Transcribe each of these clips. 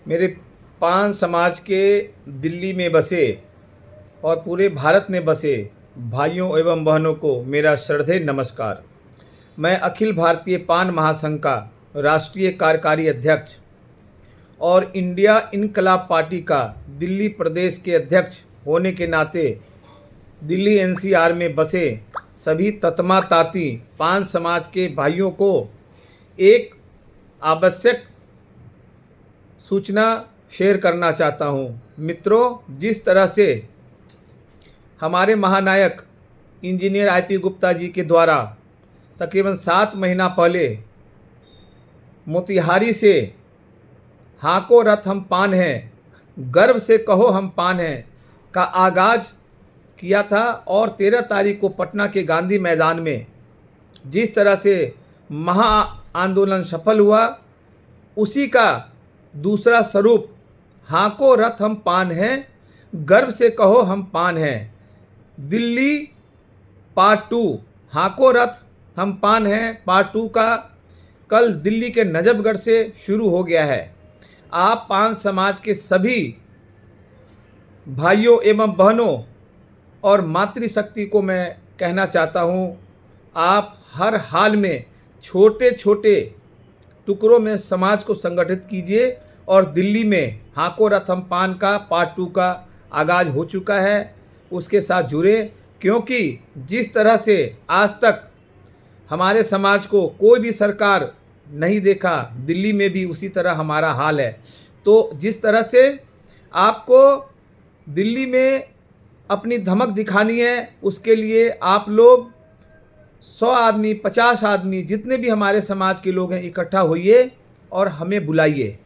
मेरे पान समाज के दिल्ली में बसे और पूरे भारत में बसे भाइयों एवं बहनों को मेरा श्रद्धेय नमस्कार। मैं अखिल भारतीय पान महासंघ का राष्ट्रीय कार्यकारी अध्यक्ष और इंडिया इनकलाब पार्टी का दिल्ली प्रदेश के अध्यक्ष होने के नाते दिल्ली एनसीआर में बसे सभी ततमा ताती पान समाज के भाइयों को एक आवश्यक सूचना शेयर करना चाहता हूँ। मित्रों, जिस तरह से हमारे महानायक इंजीनियर आईपी गुप्ता जी के द्वारा तकरीबन 7 महीना पहले मोतिहारी से हाको रथ हम पान हैं, गर्व से कहो हम पान हैं का आगाज़ किया था और 13 तारीख को पटना के गांधी मैदान में जिस तरह से महा आंदोलन सफल हुआ, उसी का दूसरा स्वरूप हाको रथ हम पान हैं, गर्व से कहो हम पान हैं। दिल्ली पार्ट 2 हाको रथ हम पान हैं पार्ट 2 का कल दिल्ली के नजफगढ़ से शुरू हो गया है। आप पान समाज के सभी भाइयों एवं बहनों और मातृशक्ति को मैं कहना चाहता हूँ, आप हर हाल में छोटे छोटे टुकड़ों में समाज को संगठित कीजिए और दिल्ली में हाको रथ हम पान का पार्ट 2 का आगाज़ हो चुका है, उसके साथ जुड़े। क्योंकि जिस तरह से आज तक हमारे समाज को कोई भी सरकार नहीं देखा, दिल्ली में भी उसी तरह हमारा हाल है। तो जिस तरह से आपको दिल्ली में अपनी धमक दिखानी है, उसके लिए आप लोग 100 आदमी 50 आदमी जितने भी हमारे समाज के लोग हैं इकट्ठा होइए और हमें बुलाइए।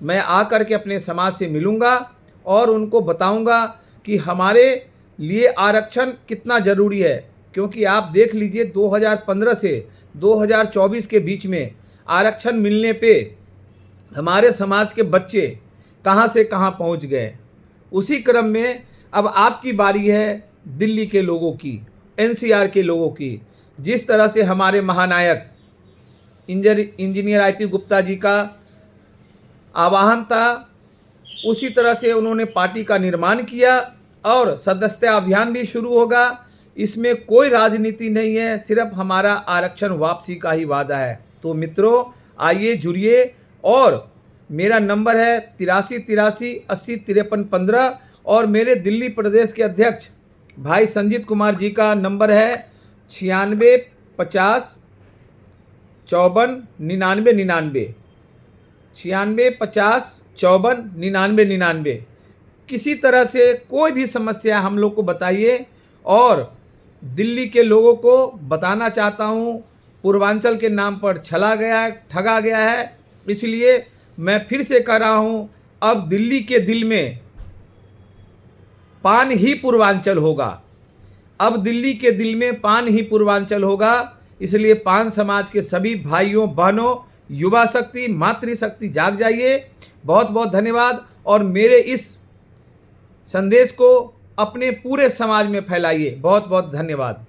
मैं आकर के अपने समाज से मिलूँगा और उनको बताऊँगा कि हमारे लिए आरक्षण कितना ज़रूरी है। क्योंकि आप देख लीजिए 2015 से 2024 के बीच में आरक्षण मिलने पे हमारे समाज के बच्चे कहाँ से कहाँ पहुँच गए। उसी क्रम में अब आपकी बारी है दिल्ली के लोगों की, एनसीआर के लोगों की। जिस तरह से हमारे महानायक इंजीनियर आईपी गुप्ता जी का आह्वान था, उसी तरह से उन्होंने पार्टी का निर्माण किया और सदस्यता अभियान भी शुरू होगा। इसमें कोई राजनीति नहीं है, सिर्फ हमारा आरक्षण वापसी का ही वादा है। तो मित्रों, आइए जुड़िए और मेरा नंबर है 83 83 80 53 15 और मेरे दिल्ली प्रदेश के अध्यक्ष भाई संजीत कुमार जी का नंबर है 96 50 54 99 99 96 50 54 99 99। किसी तरह से कोई भी समस्या हम लोग को बताइए। और दिल्ली के लोगों को बताना चाहता हूँ, पूर्वांचल के नाम पर छला गया है, ठगा गया है। इसलिए मैं फिर से कह रहा हूँ, अब दिल्ली के दिल में पान ही पूर्वांचल होगा। अब दिल्ली के दिल में पान ही पूर्वांचल होगा। इसलिए पान समाज के सभी भाइयों बहनों, युवा शक्ति, मातृशक्ति जाग जाइए। बहुत बहुत धन्यवाद और मेरे इस संदेश को अपने पूरे समाज में फैलाइए। बहुत बहुत धन्यवाद।